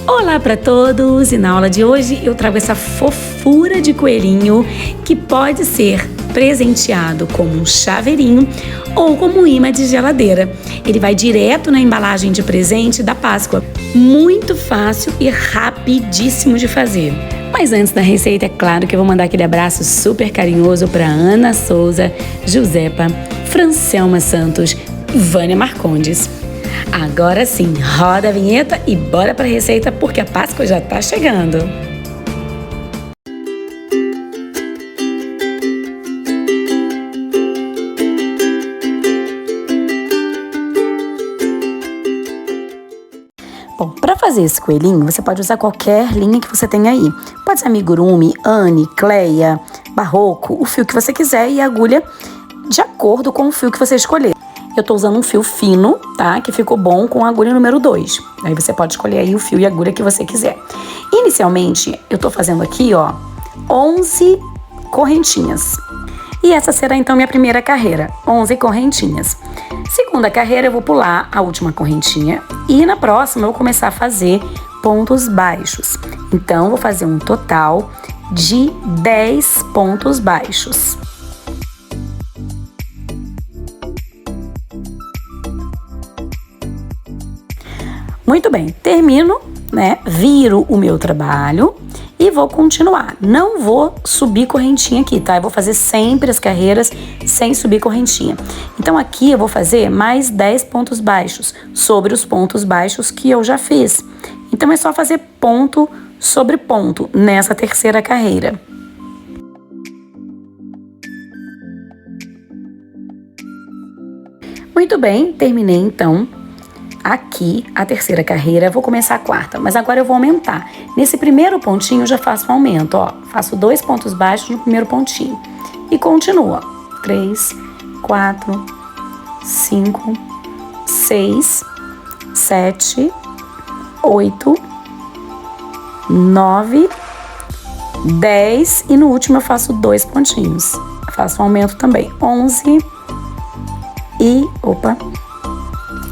Olá para todos! E na aula de hoje eu trago essa fofura de coelhinho que pode ser presenteado como um chaveirinho ou como um imã de geladeira. Ele vai direto na embalagem de presente da Páscoa. Muito fácil e rapidíssimo de fazer. Mas antes da receita, é claro que eu vou mandar aquele abraço super carinhoso para Ana Souza, Josepa, Francelma Santos, Vânia Marcondes. Agora sim, roda a vinheta e bora para a receita porque a Páscoa já está chegando. Bom, para fazer esse coelhinho, você pode usar qualquer linha que você tenha aí. Pode ser amigurumi, Anne, Cleia, barroco, o fio que você quiser e a agulha de acordo com o fio que você escolher. Eu tô usando um fio fino, tá? Que ficou bom com a agulha número 2. Aí você pode escolher aí o fio e a agulha que você quiser. Inicialmente, eu tô fazendo aqui, ó, 11 correntinhas. E essa será então minha primeira carreira, 11 correntinhas. Segunda carreira, eu vou pular a última correntinha e na próxima eu vou começar a fazer pontos baixos. Então, vou fazer um total de 10 pontos baixos. Muito bem, termino, né? Viro o meu trabalho e vou continuar. Não vou subir correntinha aqui, tá? Eu vou fazer sempre as carreiras sem subir correntinha. Então aqui eu vou fazer mais 10 pontos baixos sobre os pontos baixos que eu já fiz. Então é só fazer ponto sobre ponto nessa terceira carreira. Muito bem, terminei então aqui a terceira carreira, vou começar a quarta, mas agora eu vou aumentar. Nesse primeiro pontinho eu já faço um aumento, ó. Faço 2 pontos baixos no primeiro pontinho. E continua. 3, 4, 5, 6, 7, 8, 9, 10 e no último eu faço 2 pontinhos. Faço um aumento também. 11 e... opa!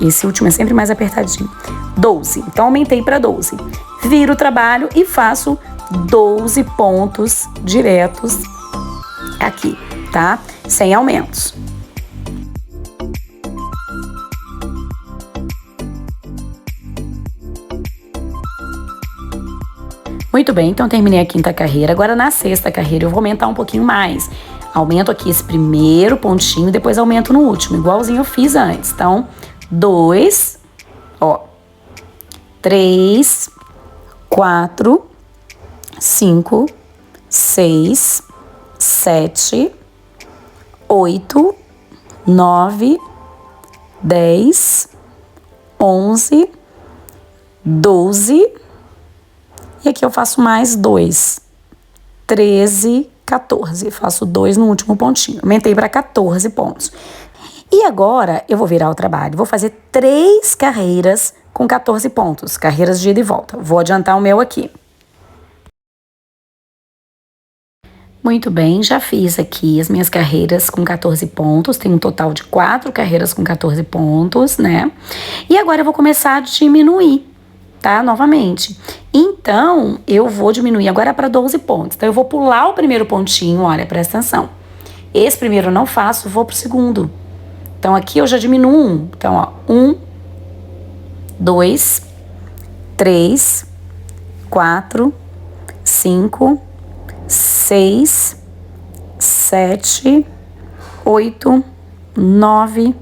Esse último é sempre mais apertadinho. 12. Então, aumentei para 12. Viro o trabalho e faço 12 pontos diretos aqui, tá? Sem aumentos. Muito bem, então terminei a quinta carreira. Agora, na sexta carreira, eu vou aumentar um pouquinho mais. Aumento aqui esse primeiro pontinho e depois aumento no último, igualzinho eu fiz antes. Então, 2, ó, 3, 4, 5, 6, 7, 8, 9, 10, 11, 12, e aqui eu faço mais 2, 13, 14, faço 2 no último pontinho, aumentei para 14 pontos. E agora eu vou virar o trabalho, vou fazer 3 carreiras com 14 pontos, carreiras de ida e volta. Vou adiantar o meu aqui. Muito bem, já fiz aqui as minhas carreiras com 14 pontos, tem um total de 4 carreiras com 14 pontos, né? E agora eu vou começar a diminuir, tá? Novamente. Então, eu vou diminuir agora para 12 pontos. Então, eu vou pular o primeiro pontinho, olha, presta atenção. Esse primeiro eu não faço, vou pro segundo. Então, aqui eu já diminuo 1. Então, ó, 1, 2, 3, 4, 5, 6, 7, 8, 9,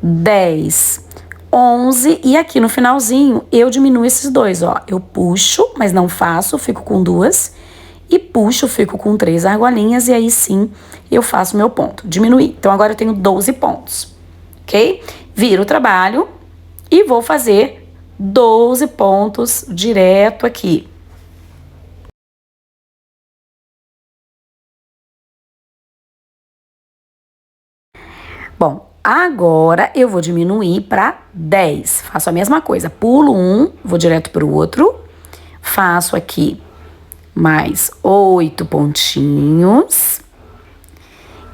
10, 11. E aqui no finalzinho, eu diminuo esses 2, ó. Eu puxo, mas não faço, fico com 2. E puxo, fico com 3 argolinhas e aí sim eu faço meu ponto. Diminuir. Então, agora eu tenho 12 pontos, ok? Viro o trabalho e vou fazer 12 pontos direto aqui. Bom, agora eu vou diminuir para 10. Faço a mesma coisa. Pulo um, vou direto para o outro. Faço aqui mais 8 pontinhos.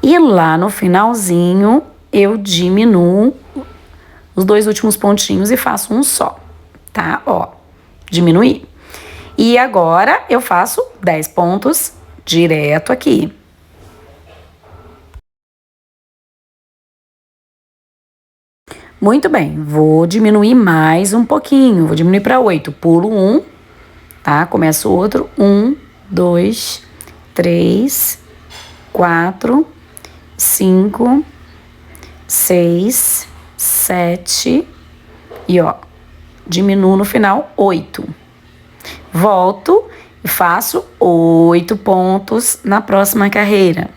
E lá no finalzinho, eu diminuo os 2 últimos pontinhos e faço um só, tá? Ó, diminuir. E agora eu faço 10 pontos direto aqui. Muito bem, vou diminuir mais um pouquinho, vou diminuir para 8. Pulo 1, tá? Começo outro. 1, 2, 3, 4, 5, 6, 7 e ó, diminuo no final 8. Volto e faço 8 pontos na próxima carreira.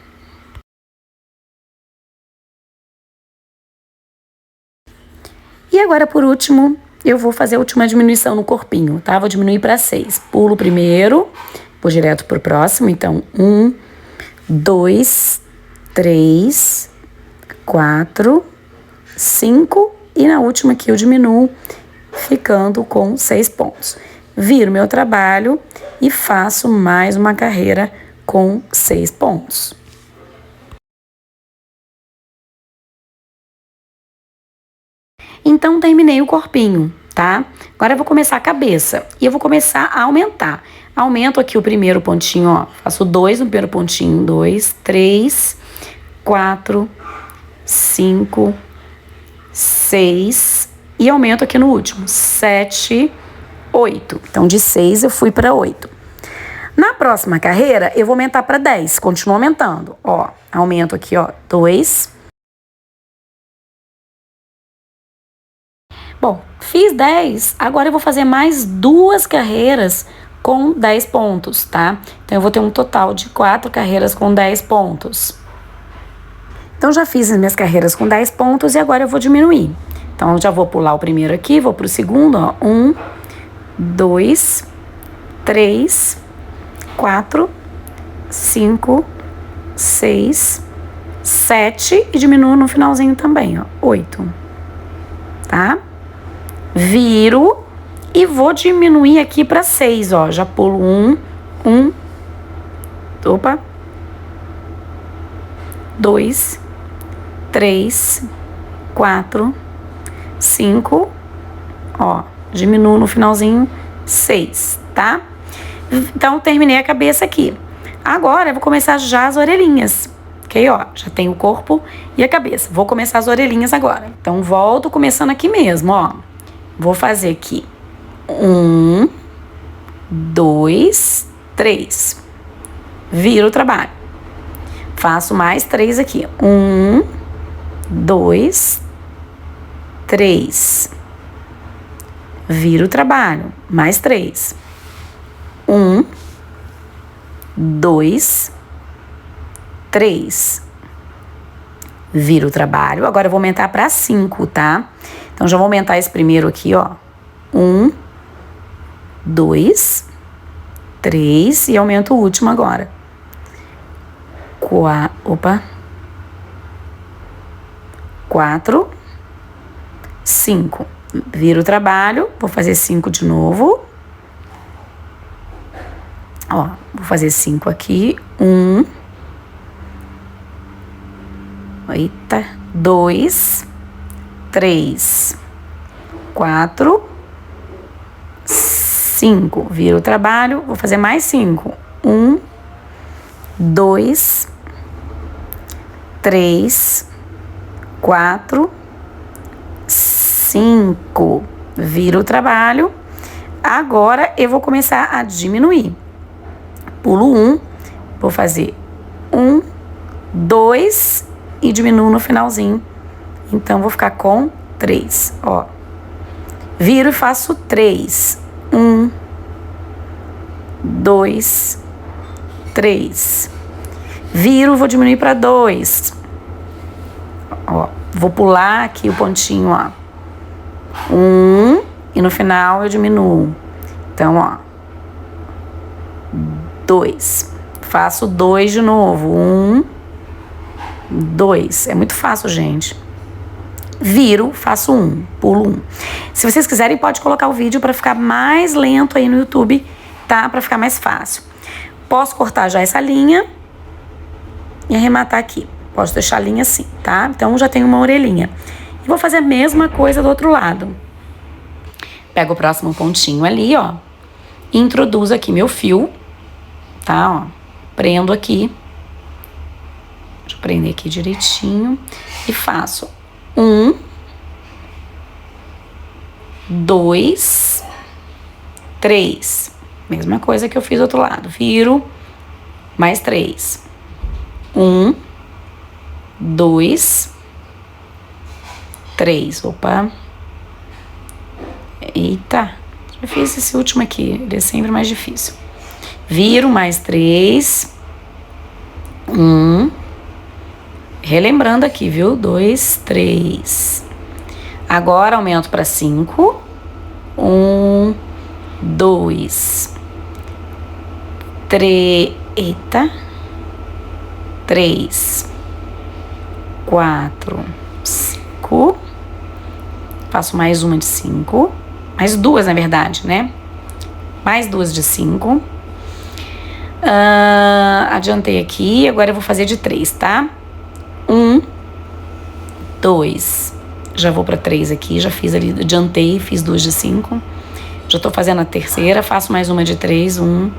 E agora, por último, eu vou fazer a última diminuição no corpinho, tá? Vou diminuir para 6. Pulo primeiro, vou direto pro próximo. Então, 1, 2, 3, 4, 5 e na última aqui eu diminuo, ficando com 6 pontos. Viro meu trabalho e faço mais uma carreira com 6 pontos. Então, terminei o corpinho, tá? Agora eu vou começar a cabeça e eu vou começar a aumentar. Aumento aqui o primeiro pontinho, ó. Faço 2 no primeiro pontinho. 2, 3, 4, 5, 6 e aumento aqui no último. 7, 8. Então, de 6 eu fui para 8. Na próxima carreira, eu vou aumentar para 10. Continuo aumentando. Ó, aumento aqui, ó. 2. Bom, fiz 10, agora eu vou fazer mais 2 carreiras com 10 pontos, tá? Então, eu vou ter um total de 4 carreiras com 10 pontos. Então, já fiz as minhas carreiras com 10 pontos e agora eu vou diminuir. Então, eu já vou pular o primeiro aqui, vou pro segundo, ó. 1, 2, 3, 4, 5, 6, 7 e diminuo no finalzinho também, ó. 8, tá? Viro e vou diminuir aqui para 6, ó. Já pulo 1, 2, 3, 4, 5, ó. Diminuo no finalzinho 6, tá? Então, terminei a cabeça aqui. Agora, eu vou começar já as orelhinhas. Ok, ó, já tem o corpo e a cabeça. Vou começar as orelhinhas agora. Então, volto começando aqui mesmo, ó. Vou fazer aqui 1, 2, 3. Viro o trabalho. Faço mais 3 aqui. 1, 2, 3. Viro o trabalho. Mais 3. 1, 2, 3. Viro o trabalho. Agora eu vou aumentar para 5, tá? Então, já vou aumentar esse primeiro aqui, ó. 1, 2, 3 e aumento o último agora. 4, 5. Viro o trabalho, vou fazer 5 de novo. Ó, vou fazer 5 aqui. 1, 2, 3, 4, 5. Viro o trabalho, vou fazer mais 5. 1, 2, 3, 4, 5. Viro o trabalho. Agora eu vou começar a diminuir. Pulo 1, vou fazer 1, 2 e diminuo no finalzinho. Então, vou ficar com 3, ó. Viro e faço 3. 1, 2, 3. Viro, vou diminuir para 2. Ó, vou pular aqui o pontinho, ó. 1 e no final eu diminuo. Então, ó. 2. Faço 2 de novo. 1, 2. É muito fácil, gente. Viro, faço 1, pulo 1. Se vocês quiserem, pode colocar o vídeo para ficar mais lento aí no YouTube, tá? Para ficar mais fácil. Posso cortar já essa linha e arrematar aqui. Posso deixar a linha assim, tá? Então, já tenho uma orelhinha. E vou fazer a mesma coisa do outro lado. Pego o próximo pontinho ali, ó. E introduzo aqui meu fio, tá, ó. Prendo aqui. Deixa eu prender aqui direitinho. E faço 1, 2, 3. Mesma coisa que eu fiz do outro lado. Viro, mais 3. 1, 2, 3. Opa. Eita. Já fiz esse último aqui. Ele é sempre mais difícil. Viro, mais 3. 1. Relembrando aqui, viu? 2, 3. Agora aumento para 5. 1, 2, 3. Eita. 3, 4, 5. Faço mais uma de 5. Mais duas, na verdade, né? Mais duas de 5. Adiantei aqui. Agora eu vou fazer de 3, tá? 1, 2. Já vou para 3 aqui. Já fiz ali, adiantei, fiz 2 de 5. Já tô fazendo a terceira. Faço mais uma de 3. 1,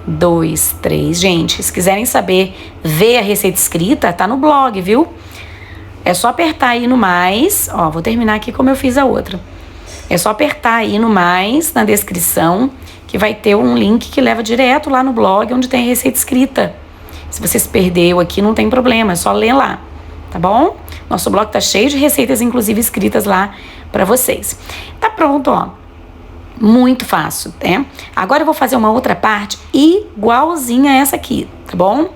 2, 3. Gente, se quiserem saber, ver a receita escrita, tá no blog, viu? É só apertar aí no mais. Ó, vou terminar aqui como eu fiz a outra. É só apertar aí no mais, na descrição, que vai ter um link que leva direto lá no blog, onde tem a receita escrita. Se você se perdeu aqui, não tem problema, é só ler lá, tá bom? Nosso blog tá cheio de receitas, inclusive escritas lá pra vocês. Tá pronto, ó. Muito fácil, né? Agora eu vou fazer uma outra parte igualzinha a essa aqui, tá bom?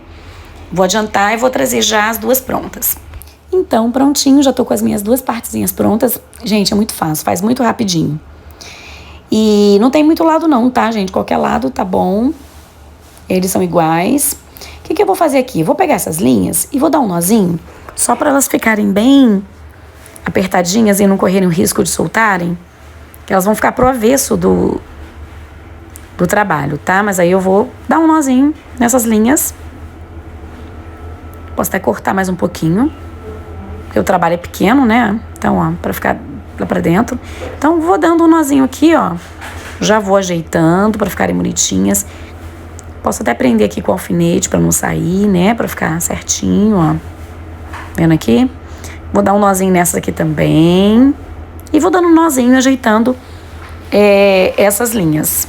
Vou adiantar e vou trazer já as duas prontas. Então, prontinho, já tô com as minhas duas partezinhas prontas. Gente, é muito fácil, faz muito rapidinho. E não tem muito lado não, tá, gente? Qualquer lado tá bom. Eles são iguais. O que eu vou fazer aqui? Eu vou pegar essas linhas e vou dar um nozinho, só para elas ficarem bem apertadinhas e não correrem o risco de soltarem. Que elas vão ficar pro avesso do trabalho, tá? Mas aí eu vou dar um nozinho nessas linhas. Posso até cortar mais um pouquinho. Porque o trabalho é pequeno, né? Então, ó, pra ficar lá pra dentro. Então, vou dando um nozinho aqui, ó. Já vou ajeitando pra ficarem bonitinhas. Posso até prender aqui com o alfinete pra não sair, né? Pra ficar certinho, ó. Vendo aqui? Vou dar um nozinho nessas aqui também. E vou dando um nozinho, ajeitando essas linhas.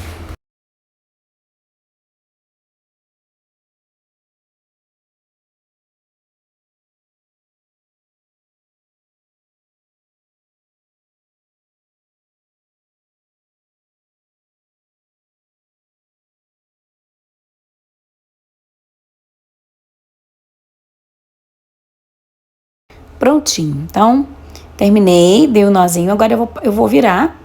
Prontinho. Então, terminei, dei o nozinho. Agora eu vou virar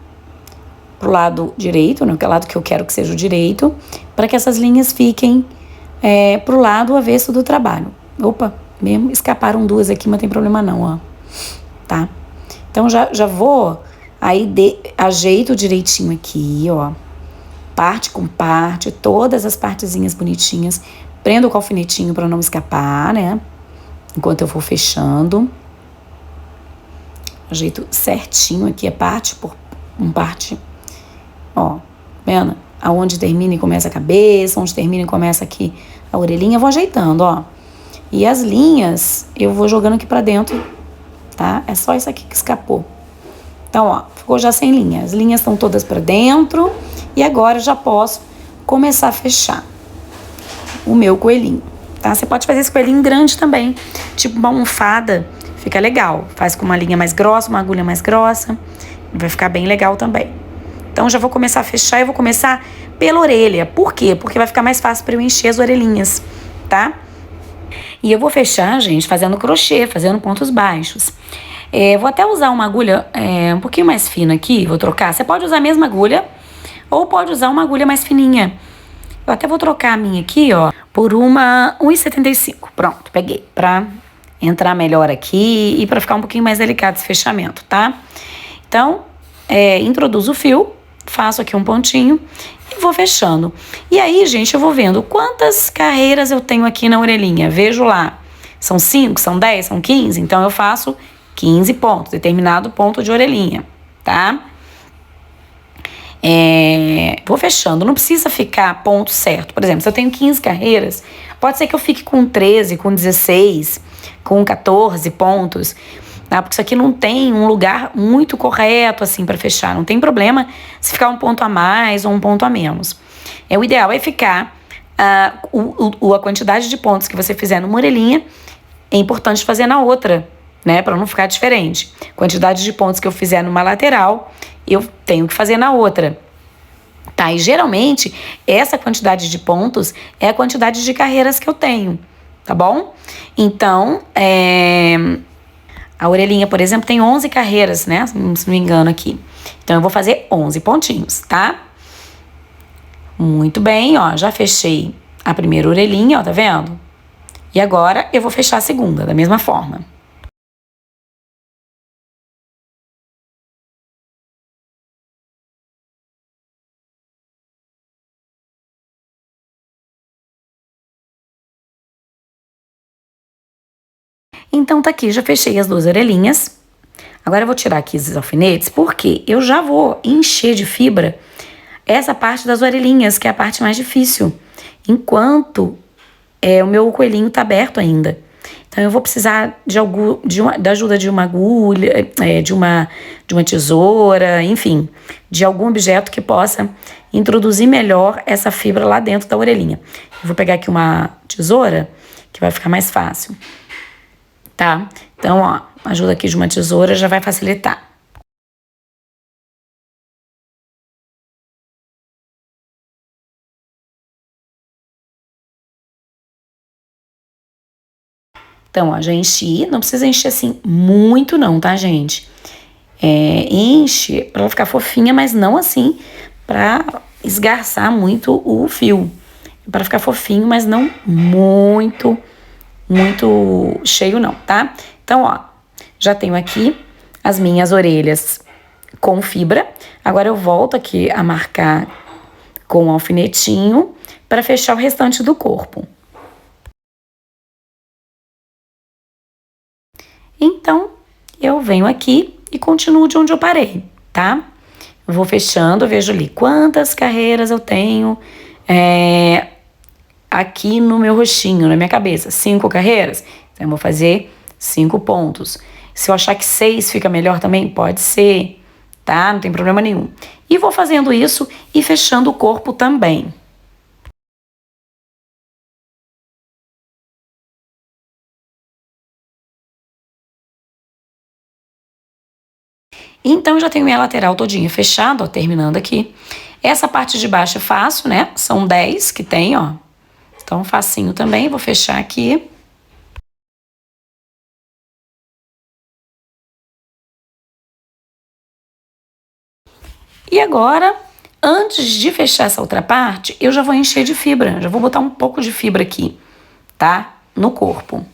pro lado direito, né? Que é o lado que eu quero que seja o direito, para que essas linhas fiquem pro lado avesso do trabalho. Opa, mesmo escaparam duas aqui, mas não tem problema não, ó. Tá? Então, já vou, aí ajeito direitinho aqui, ó. Parte com parte, todas as partezinhas bonitinhas. Prendo com o alfinetinho para não escapar, né? Enquanto eu vou fechando. Ajeito certinho aqui, é parte por parte. Ó, vendo? Aonde termina e começa a cabeça, onde termina e começa aqui a orelhinha, eu vou ajeitando, ó. E as linhas, eu vou jogando aqui pra dentro, tá? É só isso aqui que escapou. Então, ó, ficou já sem linha. As linhas estão todas pra dentro. E agora eu já posso começar a fechar o meu coelhinho, tá? Você pode fazer esse coelhinho grande também, tipo uma almofada. Fica legal. Faz com uma linha mais grossa, uma agulha mais grossa. Vai ficar bem legal também. Então, já vou começar a fechar e vou começar pela orelha. Por quê? Porque vai ficar mais fácil para eu encher as orelhinhas, tá? E eu vou fechar, gente, fazendo crochê, fazendo pontos baixos. Vou até usar uma agulha um pouquinho mais fina aqui, vou trocar. Você pode usar a mesma agulha ou pode usar uma agulha mais fininha. Eu até vou trocar a minha aqui, ó, por uma 1,75. Pronto, peguei pra entrar melhor aqui e pra ficar um pouquinho mais delicado esse fechamento, tá? Então, introduzo o fio, faço aqui um pontinho e vou fechando. E aí, gente, eu vou vendo quantas carreiras eu tenho aqui na orelhinha. Vejo lá, são 5, são 10, são 15? Então, eu faço 15 pontos, determinado ponto de orelhinha, tá? Vou fechando, não precisa ficar ponto certo. Por exemplo, se eu tenho 15 carreiras, pode ser que eu fique com 13, com 16, com 14 pontos, tá? Porque isso aqui não tem um lugar muito correto assim para fechar. Não tem problema se ficar um ponto a mais ou um ponto a menos. O ideal é ficar a quantidade de pontos que você fizer numa orelhinha, é importante fazer na outra, né? Para não ficar diferente. Quantidade de pontos que eu fizer numa lateral, eu tenho que fazer na outra. Tá? E geralmente, essa quantidade de pontos é a quantidade de carreiras que eu tenho, tá bom? Então, a orelhinha, por exemplo, tem 11 carreiras, né? Se não me engano aqui. Então, eu vou fazer 11 pontinhos, tá? Muito bem, ó. Já fechei a primeira orelhinha, ó, tá vendo? E agora, eu vou fechar a segunda, da mesma forma. Então tá aqui, já fechei as duas orelhinhas. Agora eu vou tirar aqui esses alfinetes, porque eu já vou encher de fibra essa parte das orelhinhas, que é a parte mais difícil, enquanto o meu coelhinho tá aberto ainda. Então eu vou precisar da ajuda de uma agulha, de uma tesoura, enfim, de algum objeto que possa introduzir melhor essa fibra lá dentro da orelhinha. Eu vou pegar aqui uma tesoura, que vai ficar mais fácil. Tá? Então, ó, a ajuda aqui de uma tesoura já vai facilitar. Então, ó, já enchi. Não precisa encher assim muito não, tá, gente? Enche pra ela ficar fofinha, mas não assim pra esgarçar muito o fio. Pra ficar fofinho, mas não muito cheio não, tá? Então, ó, já tenho aqui as minhas orelhas com fibra. Agora eu volto aqui a marcar com um alfinetinho para fechar o restante do corpo. Então, eu venho aqui e continuo de onde eu parei, tá? Eu vou fechando, eu vejo ali quantas carreiras eu tenho aqui no meu rostinho, na minha cabeça. 5 carreiras? Então, eu vou fazer 5 pontos. Se eu achar que 6 fica melhor também, pode ser, tá? Não tem problema nenhum. E vou fazendo isso e fechando o corpo também. Então, eu já tenho minha lateral todinha fechada, ó, terminando aqui. Essa parte de baixo é fácil, né? São 10 que tem, ó. Então, facinho também. Vou fechar aqui. E agora, antes de fechar essa outra parte, eu já vou encher de fibra. Já vou botar um pouco de fibra aqui, tá? No corpo.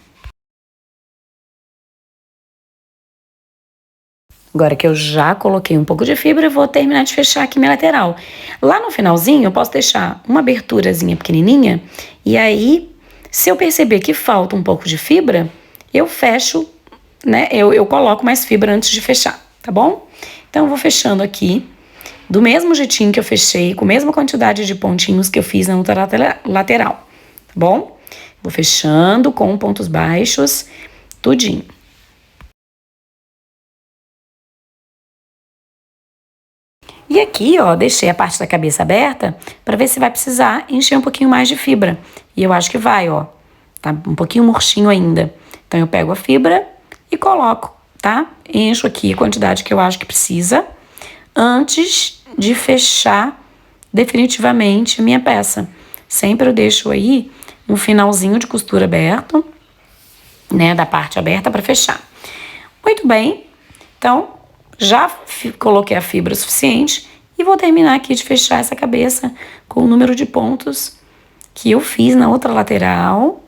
Agora que eu já coloquei um pouco de fibra, eu vou terminar de fechar aqui minha lateral. Lá no finalzinho, eu posso deixar uma aberturazinha pequenininha. E aí, se eu perceber que falta um pouco de fibra, eu fecho, né? Eu coloco mais fibra antes de fechar, tá bom? Então, eu vou fechando aqui do mesmo jeitinho que eu fechei, com a mesma quantidade de pontinhos que eu fiz na outra lateral, tá bom? Vou fechando com pontos baixos, tudinho. E aqui, ó, deixei a parte da cabeça aberta para ver se vai precisar encher um pouquinho mais de fibra. E eu acho que vai, ó. Tá um pouquinho murchinho ainda. Então eu pego a fibra e coloco, tá? Encho aqui a quantidade que eu acho que precisa antes de fechar definitivamente a minha peça. Sempre eu deixo aí um finalzinho de costura aberto, né, da parte aberta para fechar. Muito bem. Então, já coloquei a fibra suficiente e vou terminar aqui de fechar essa cabeça com o número de pontos que eu fiz na outra lateral.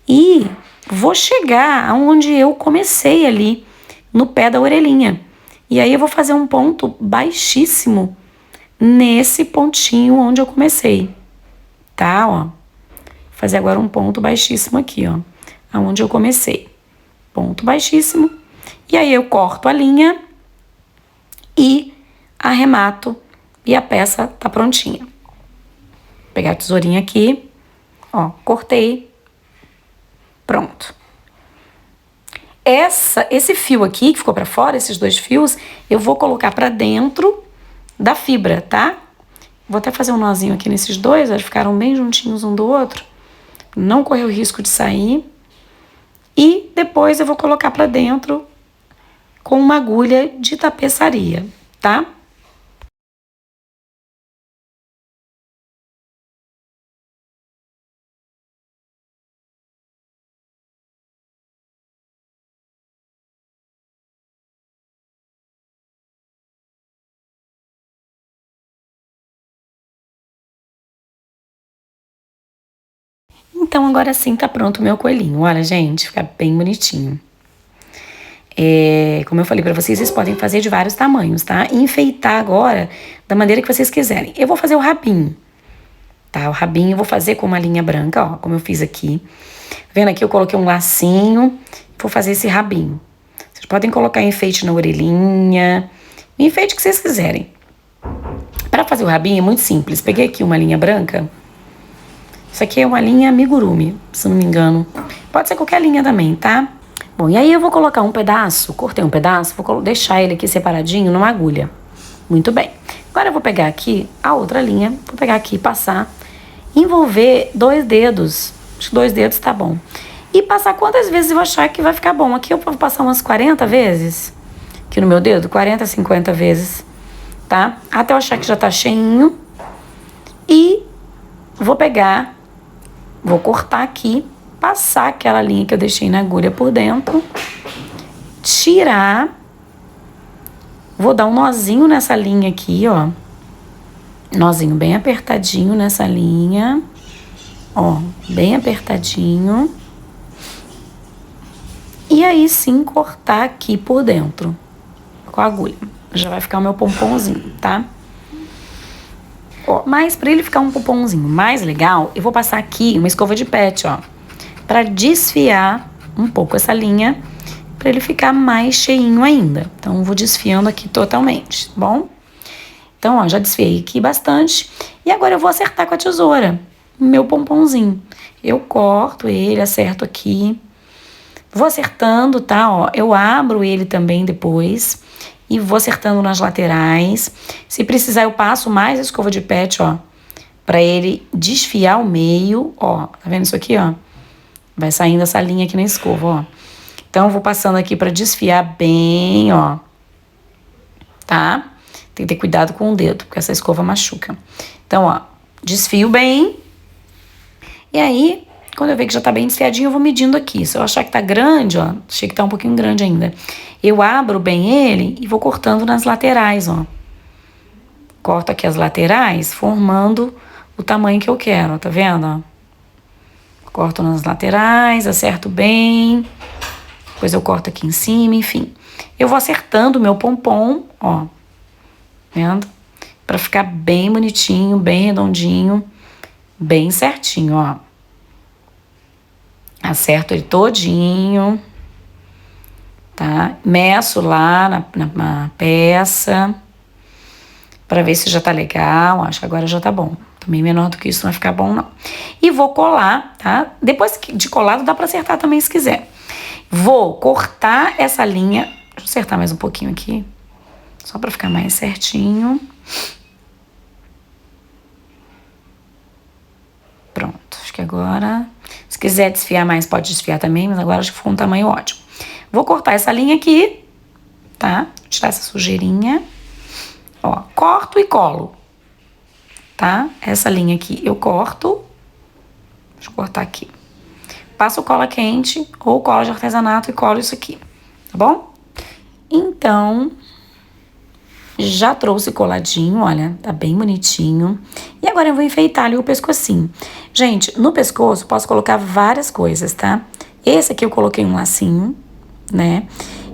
E vou chegar aonde eu comecei ali, no pé da orelhinha. E aí eu vou fazer um ponto baixíssimo nesse pontinho onde eu comecei, tá? Ó, vou fazer agora um ponto baixíssimo aqui, ó, aonde eu comecei. Ponto baixíssimo. E aí eu corto a linha e arremato e a peça tá prontinha. Vou pegar a tesourinha aqui, ó, cortei, pronto. Esse fio aqui que ficou pra fora, esses 2 fios, eu vou colocar pra dentro da fibra, tá? Vou até fazer um nozinho aqui nesses 2, eles ficaram bem juntinhos um do outro. Não correr o risco de sair. E depois eu vou colocar pra dentro com uma agulha de tapeçaria, tá? Então agora sim tá pronto o meu coelhinho. Olha, gente, fica bem bonitinho. Como eu falei pra vocês, vocês podem fazer de vários tamanhos, tá? E enfeitar agora da maneira que vocês quiserem. Eu vou fazer o rabinho, tá? O rabinho eu vou fazer com uma linha branca, ó, como eu fiz aqui. Vendo aqui, eu coloquei um lacinho, vou fazer esse rabinho. Vocês podem colocar enfeite na orelhinha, o enfeite que vocês quiserem. Para fazer o rabinho é muito simples. Peguei aqui uma linha branca. Isso aqui é uma linha amigurumi, se não me engano. Pode ser qualquer linha também, tá? Bom, e aí eu vou colocar um pedaço, cortei um pedaço, vou deixar ele aqui separadinho numa agulha. Muito bem. Agora eu vou pegar aqui a outra linha, vou pegar aqui e passar, envolver 2 dedos. Acho que 2 dedos tá bom. E passar quantas vezes eu achar que vai ficar bom. Aqui eu vou passar umas 40 vezes, aqui no meu dedo, 40, 50 vezes, tá? Até eu achar que já tá cheinho. E vou pegar, vou cortar aqui, passar aquela linha que eu deixei na agulha por dentro, tirar, vou dar um nozinho nessa linha aqui, ó, nozinho bem apertadinho nessa linha, ó, bem apertadinho, e aí sim cortar aqui por dentro, com a agulha, já vai ficar o meu pomponzinho, tá? Ó, mas pra ele ficar um pomponzinho mais legal, eu vou passar aqui uma escova de pet, ó, pra desfiar um pouco essa linha, pra ele ficar mais cheinho ainda. Então, eu vou desfiando aqui totalmente, tá bom? Então, ó, já desfiei aqui bastante. E agora eu vou acertar com a tesoura o meu pomponzinho. Eu corto ele, acerto aqui. Vou acertando, tá? Ó, eu abro ele também depois e vou acertando nas laterais. Se precisar, eu passo mais a escova de pet, ó, pra ele desfiar o meio, ó. Tá vendo isso aqui, ó? Vai saindo essa linha aqui na escova, ó. Então, eu vou passando aqui pra desfiar bem, ó. Tá? Tem que ter cuidado com o dedo, porque essa escova machuca. Então, ó, desfio bem. E aí, quando eu ver que já tá bem desfiadinho, eu vou medindo aqui. Se eu achar que tá grande, ó, achei que tá um pouquinho grande ainda, eu abro bem ele e vou cortando nas laterais, ó. Corto aqui as laterais, formando o tamanho que eu quero, ó, tá vendo, ó? Corto nas laterais, acerto bem. Depois eu corto aqui em cima, enfim. Eu vou acertando o meu pompom, ó. Vendo? Pra ficar bem bonitinho, bem redondinho, bem certinho, ó. Acerto ele todinho, tá? Meço lá na peça, pra ver se já tá legal. Acho que agora já tá bom. Também menor do que isso não vai ficar bom, não. E vou colar, tá? Depois de colado, dá pra acertar também se quiser. Vou cortar essa linha. Deixa eu acertar mais um pouquinho aqui, só pra ficar mais certinho. Pronto, acho que agora... Se quiser desfiar mais, pode desfiar também, mas agora acho que ficou um tamanho ótimo. Vou cortar essa linha aqui, tá? Tirar essa sujeirinha. Ó, corto e colo, tá? Essa linha aqui eu corto. Deixa eu cortar aqui. Passo cola quente ou cola de artesanato e colo isso aqui, tá bom? Então, já trouxe coladinho, olha, tá bem bonitinho. E agora eu vou enfeitar ali o pescocinho. Gente, no pescoço posso colocar várias coisas, tá? Esse aqui eu coloquei um lacinho, né?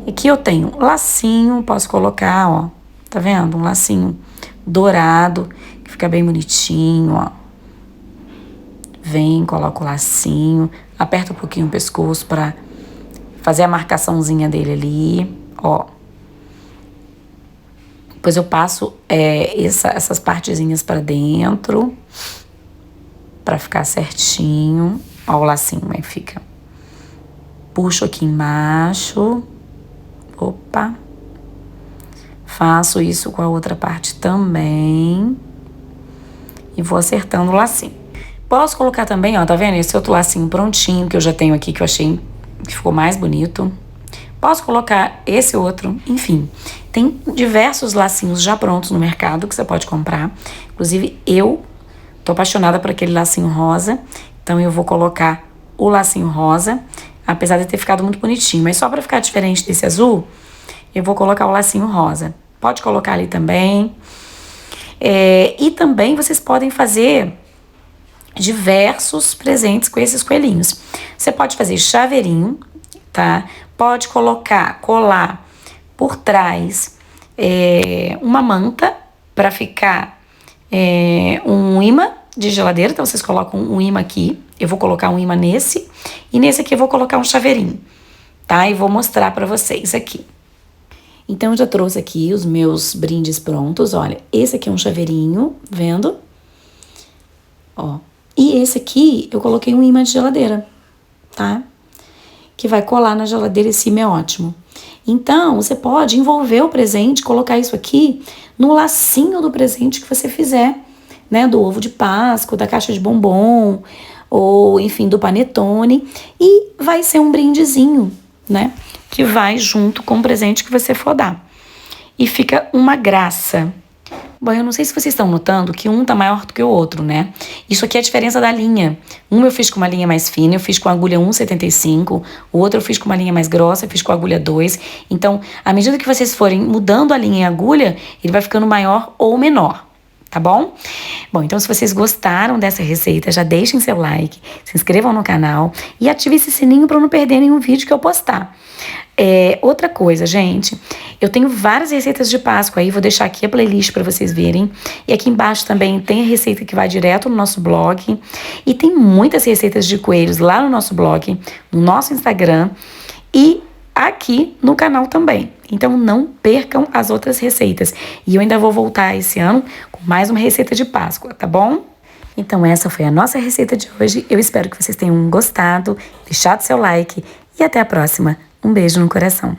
Aqui eu tenho lacinho, posso colocar, ó, tá vendo? Um lacinho dourado, que fica bem bonitinho, ó. Vem, coloca o lacinho, aperta um pouquinho o pescoço pra fazer a marcaçãozinha dele ali, ó. Depois eu passo essas partezinhas pra dentro, pra ficar certinho. Ó o lacinho, como é que fica. Puxo aqui embaixo. Opa. Faço isso com a outra parte também. E vou acertando o lacinho. Posso colocar também, ó, tá vendo? Esse outro lacinho prontinho que eu já tenho aqui, que eu achei que ficou mais bonito. Posso colocar esse outro, enfim. Tem diversos lacinhos já prontos no mercado que você pode comprar. Inclusive, eu tô apaixonada por aquele lacinho rosa. Então, eu vou colocar o lacinho rosa, apesar de ter ficado muito bonitinho. Mas só pra ficar diferente desse azul, eu vou colocar o lacinho rosa. Pode colocar ali também. E também vocês podem fazer diversos presentes com esses coelhinhos. Você pode fazer chaveirinho, tá? Pode colar por trás uma manta para ficar um imã de geladeira. Então, vocês colocam um imã aqui. Eu vou colocar um imã nesse. E nesse aqui eu vou colocar um chaveirinho, tá? E vou mostrar para vocês aqui. Então, eu já trouxe aqui os meus brindes prontos. Olha, esse aqui é um chaveirinho, vendo? Ó. E esse aqui, eu coloquei um imã de geladeira, tá? Que vai colar na geladeira, esse imã é ótimo. Então, você pode envolver o presente, colocar isso aqui no lacinho do presente que você fizer, né? Do ovo de Páscoa, da caixa de bombom, ou, enfim, do panetone. E vai ser um brindezinho, né? Que vai junto com o presente que você for dar. E fica uma graça. Bom, eu não sei se vocês estão notando que um tá maior do que o outro, né? Isso aqui é a diferença da linha. Um eu fiz com uma linha mais fina, eu fiz com a agulha 1,75. O outro eu fiz com uma linha mais grossa, eu fiz com a agulha 2. Então, à medida que vocês forem mudando a linha e a agulha, ele vai ficando maior ou menor, tá bom? Bom, então se vocês gostaram dessa receita, já deixem seu like, se inscrevam no canal e ativem esse sininho para não perder nenhum vídeo que eu postar. Outra coisa, gente, eu tenho várias receitas de Páscoa aí, vou deixar aqui a playlist para vocês verem. E aqui embaixo também tem a receita que vai direto no nosso blog. E tem muitas receitas de coelhos lá no nosso blog, no nosso Instagram e aqui no canal também. Então não percam as outras receitas. E eu ainda vou voltar esse ano com mais uma receita de Páscoa, tá bom? Então essa foi a nossa receita de hoje. Eu espero que vocês tenham gostado, deixado seu like e até a próxima. Um beijo no coração.